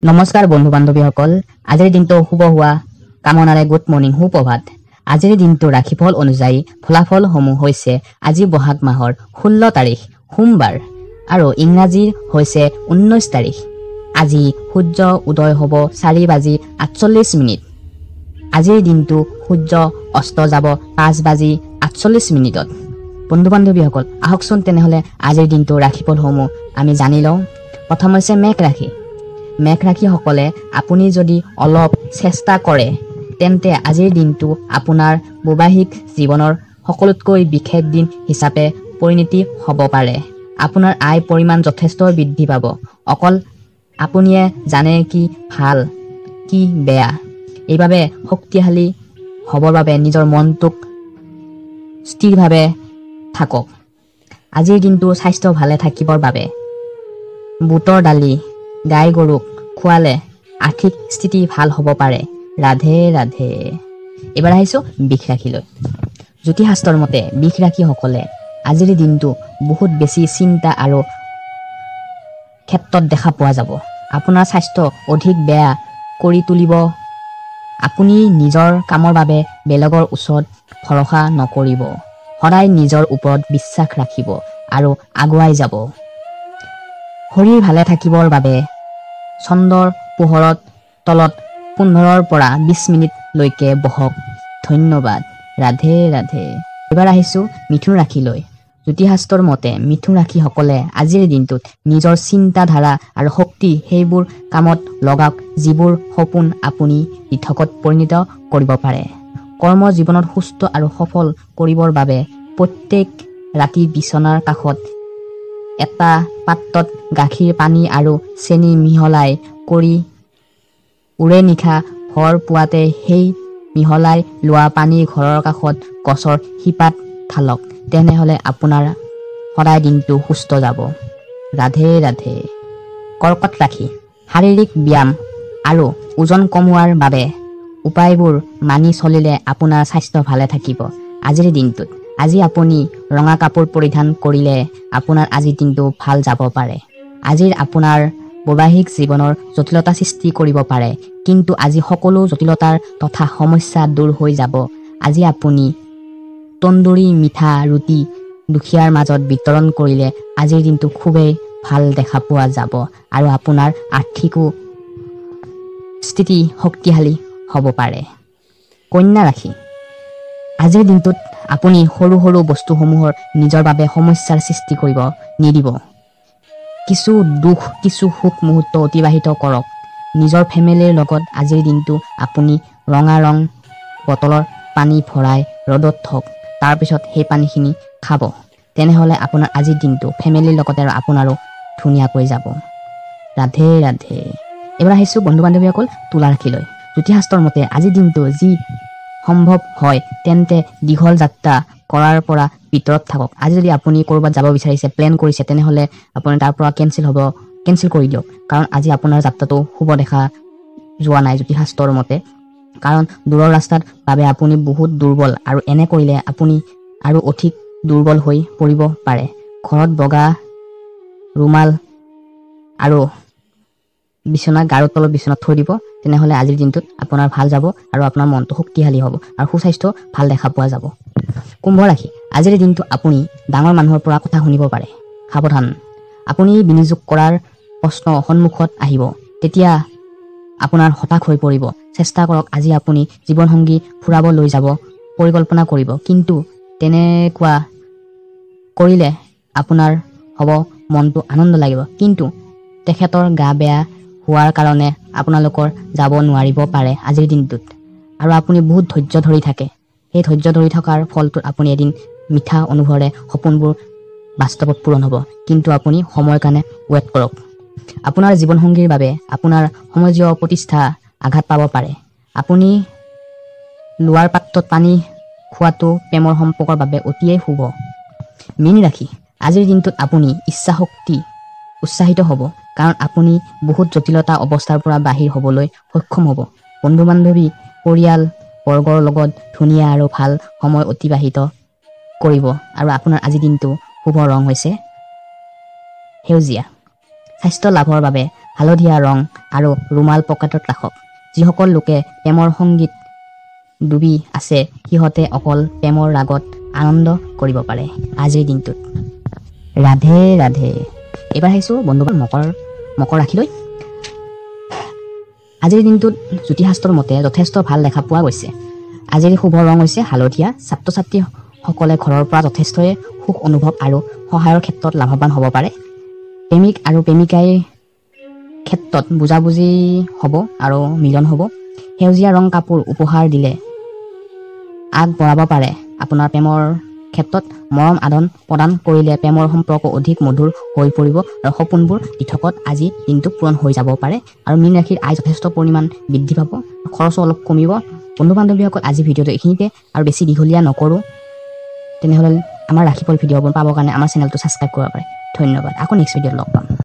নমস্কাৰ বন্ধু বান্ধৱীসকল, আজিৰ দিনটো শুভ হোৱা কামনাৰে গুড মৰ্নিং সুপ্ৰভাত। আজিৰ দিনটো ৰাশিফল অনুযায়ী ফলাফলসমূহ হৈছে আজি বহাগ মাহৰ 16 তাৰিখ সোমবাৰ আৰু ইংৰাজীৰ হৈছে 19 তাৰিখ। আজি সূৰ্য উদয় হ'ব 4:48। আজিৰ দিনটো সূৰ্য অস্ত যাব 5:48। বন্ধু বান্ধৱীসকল, আহকচোন তেনেহ'লে আজিৰ দিনটো ৰাশিফলসমূহ আমি জানি লওঁ। প্ৰথম হৈছে মেঘ ৰাশি। মেঘ ৰাশিসকলে আপুনি যদি অলপ চেষ্টা কৰে তেন্তে আজিৰ দিনটো আপোনাৰ বৈবাহিক জীৱনৰ সকলোতকৈ বিশেষ দিন হিচাপে পৰিণতি হ'ব পাৰে। আপোনাৰ আয় পৰিমাণ যথেষ্ট বৃদ্ধি পাব। অকল আপুনিয়ে জানে কি ভাল কি বেয়া। এইবাবে শক্তিশালী হ'বৰ বাবে নিজৰ মনটোক স্থিৰভাৱে থাকক। আজিৰ দিনটো স্বাস্থ্য ভালে থাকিবৰ বাবে বুটৰ দালি গাই গৰুক খোৱালে আৰ্থিক স্থিতি ভাল হ'ব পাৰে। ৰাধে ৰাধে। এবাৰ আহিছোঁ বৃষ ৰাশিলৈ। জ্যোতিষশাস্ত্ৰৰ মতে বৃষ ৰাশিসকলে আজিৰ দিনটো বহুত বেছি চিন্তা আৰু ক্ষেত্ৰত দেখা পোৱা যাব। আপোনাৰ স্বাস্থ্য অধিক বেয়া কৰি তুলিব। আপুনি নিজৰ কামৰ বাবে বেলেগৰ ওচৰত ভৰসা নকৰিব। সদায় নিজৰ ওপৰত বিশ্বাস ৰাখিব আৰু আগুৱাই যাব। শৰীৰ ভালে থাকিবৰ বাবে চন্দ্ৰৰ পোহৰত তলত 15 পৰা 20 মিনিটলৈকে বহক। ধন্যবাদ। ৰাধে ৰাধে। এবাৰ আহিছোঁ মিথুন ৰাশিলৈ। জ্যোতিষশাস্ত্ৰৰ মতে মিথুন ৰাশিসকলে আজিৰ দিনটোত নিজৰ চিন্তাধাৰা আৰু শক্তি সেইবোৰ কামত লগাওক যিবোৰ সপোন আপুনি দিঠকত পৰিণত কৰিব পাৰে। কৰ্ম জীৱনত সুস্থ আৰু সফল কৰিবৰ বাবে প্ৰত্যেক ৰাতি বিচনাৰ কাষত এটা পাত্ৰত গাখীৰ পানী আৰু চেনি মিহলাই কৰি উৰে নিশা ভৰ পুৱাতে সেই মিহলাই লোৱা পানী ঘৰৰ কাষত গছৰ শিপাত ঢালক। তেনেহ'লে আপোনাৰ সদায় দিনটো সুস্থ যাব। ৰাধে ৰাধে। কৰ্কট ৰাশি। শাৰীৰিক ব্যায়াম আৰু ওজন কমোৱাৰ বাবে উপায়বোৰ মানি চলিলে আপোনাৰ স্বাস্থ্য ভালে থাকিব আজিৰ দিনটোত। আজি আপুনি ৰঙা কাপোৰ পৰিধান কৰিলে আপোনাৰ আজিৰ দিনটো ভাল যাব পাৰে। আজিৰ আপোনাৰ বৈবাহিক জীৱনৰ জটিলতা সৃষ্টি কৰিব পাৰে, কিন্তু আজি সকলো জটিলতাৰ তথা সমস্যা দূৰ হৈ যাব। আজি আপুনি তন্দুৰী মিঠা ৰুটি দুখীয়াৰ মাজত বিতৰণ কৰিলে আজিৰ দিনটো খুবেই ভাল দেখা পোৱা যাব আৰু আপোনাৰ আৰ্থিকো স্থিতি শক্তিশালী হ'ব পাৰে। কন্যা ৰাশি। আজিৰ দিনটোত আপুনি সৰু সৰু বস্তুসমূহৰ নিজৰ বাবে সমস্যাৰ সৃষ্টি কৰিব নিদিব। কিছু দুখ কিছু সুখ মুহূৰ্ত অতিবাহিত কৰক নিজৰ ফেমিলিৰ লগত। আজিৰ দিনটো আপুনি ৰঙা ৰং বটলৰ পানী ভৰাই ৰ'দত থওক, তাৰপিছত সেই পানীখিনি খাব। তেনেহ'লে আপোনাৰ আজিৰ দিনটো ফেমিলিৰ লগতে আৰু আপোনাৰো ধুনীয়াকৈ যাব। ৰাধে ৰাধে। এবাৰ আহিছোঁ বন্ধু বান্ধৱীসকল তুলা ৰাশিলৈ। জ্যোতিষশাস্ত্ৰৰ মতে আজিৰ দিনটো যি সম্ভৱ হয় তেন্তে দীঘল যাত্ৰা কৰাৰ পৰা ভিতৰত থাকক। আজি যদি আপুনি ক'ৰবাত যাব বিচাৰিছে প্লেন কৰিছে তেনেহ'লে আপুনি তাৰ পৰা কেঞ্চেল কৰি দিয়ক, কাৰণ আজি আপোনাৰ যাত্ৰাটো শুভ দেখা যোৱা নাই জ্যোতিষশাস্ত্ৰৰ মতে। কাৰণ দূৰৰ ৰাস্তাৰ বাবে আপুনি বহুত দুৰ্বল আৰু এনে কৰিলে আপুনি আৰু অধিক দুৰ্বল হৈ পৰিব পাৰে। ঘৰত বগা ৰুমাল আৰু গাৰুৰ তলত বিচনাত থৈ দিব। তেনেহ'লে আজিৰ দিনটোত আপোনাৰ ভাল যাব আৰু আপোনাৰ মনটো শক্তিশালী হ'ব আৰু সুস্বাস্থ্য ভাল দেখা পোৱা যাব। কুম্ভ ৰাশি। আজিৰ দিনটো আপুনি ডাঙৰ মানুহৰ পৰা কথা শুনিব পাৰে। সাৱধান। আপুনি বিনিয়োগ কৰাৰ প্ৰশ্ন সন্মুখত আহিব, তেতিয়া আপোনাৰ হতাশ হৈ পৰিব। চেষ্টা কৰক আজি আপুনি জীৱনসংগী ফুৰাব লৈ যাব পৰিকল্পনা কৰিব, কিন্তু তেনেকুৱা কৰিলে আপোনাৰ হ'ব মনটো আনন্দ লাগিব, কিন্তু তেখেতৰ গা বেয়া হোৱাৰ কাৰণে আপোনালোকৰ যাব নোৱাৰিব পাৰে আজিৰ দিনটোত। আৰু আপুনি বহুত ধৈৰ্য ধৰি থাকে। সেই ধৈৰ্য ধৰি থকাৰ ফলটোত আপুনি এদিন মিঠা অনুভৱেৰে সপোনবোৰ বাস্তৱত পূৰণ হ'ব, কিন্তু আপুনি সময়ৰ কাৰণে ৱেইট কৰক। আপোনাৰ জীৱনসংগীৰ বাবে আপোনাৰ সমাজীয় প্ৰতিষ্ঠা আঘাত পাব পাৰে। আপুনি লোৱাৰ পাত্ৰত পানী খোৱাটো প্ৰেমৰ সম্পৰ্কৰ বাবে অতিয়েই শুভ। মীন ৰাশি। আজিৰ দিনটোত আপুনি উৎসাহিত হ'ব, কাৰণ আপুনি বহুত জটিলতা অৱস্থাৰ পৰা বাহিৰ হ'বলৈ সক্ষম হ'ব। বন্ধু বান্ধৱী পৰিয়াল বৰ্গৰ লগত ধুনীয়া আৰু ভাল সময় অতিবাহিত কৰিব আৰু আপোনাৰ আজিৰ দিনটো শুভ ৰং হৈছে সেউজীয়া। স্বাস্থ্য লাভৰ বাবে হালধীয়া ৰং আৰু ৰুমাল পকেটত ৰাখক। যিসকল লোকে প্ৰেমৰ সংগীত ডুবি আছে সিহঁতে অকল প্ৰেমৰ ৰাগত আনন্দ কৰিব পাৰে আজিৰ দিনটোত। ৰাধে ৰাধে। এইবাৰ আহিছোঁ বন্ধুবান মকৰ ৰাশিলৈ। আজিৰ দিনটোত জ্যোতিষশাস্ত্ৰৰ মতে যথেষ্ট ভাল দেখা পোৱা গৈছে। আজিৰ শুভ ৰং হৈছে হালধীয়া। ছাত্ৰ ছাত্ৰীসকলে ঘৰৰ পৰা যথেষ্টই সুখ অনুভৱ আৰু সহায়ৰ ক্ষেত্ৰত লাভৱান হ'ব পাৰে। প্ৰেমিক আৰু প্ৰেমিকাই ক্ষেত্ৰত বুজাবুজি হ'ব আৰু মিলন হ'ব। সেউজীয়া ৰং কাপোৰ উপহাৰ দিলে আগবঢ়াব পাৰে। আপোনাৰ প্ৰেমৰ ক্ষেত্ৰত মৰম আদান প্ৰদান কৰিলে প্ৰেমৰ সম্পৰ্ক অধিক মধুৰ হৈ পৰিব আৰু সপোনবোৰ দিঠকত আজি দিনটো পূৰণ হৈ যাব পাৰে। আৰু মীন ৰাশিৰ আয় যথেষ্ট পৰিমাণ বৃদ্ধি পাব, খৰচো অলপ কমিব। বন্ধু বান্ধৱীসকল আজি ভিডিঅ'টো এইখিনিতে আৰু বেছি দীঘলীয়া নকৰোঁ। তেনেহ'লে আমাৰ ৰাশিফল ভিডিঅ'বোৰ পাবৰ কাৰণে আমাৰ চেনেলটো ছাবস্ক্ৰাইব কৰিব পাৰে। ধন্যবাদ। আকৌ নেক্সট ভিডিঅ'ত লগ পাম।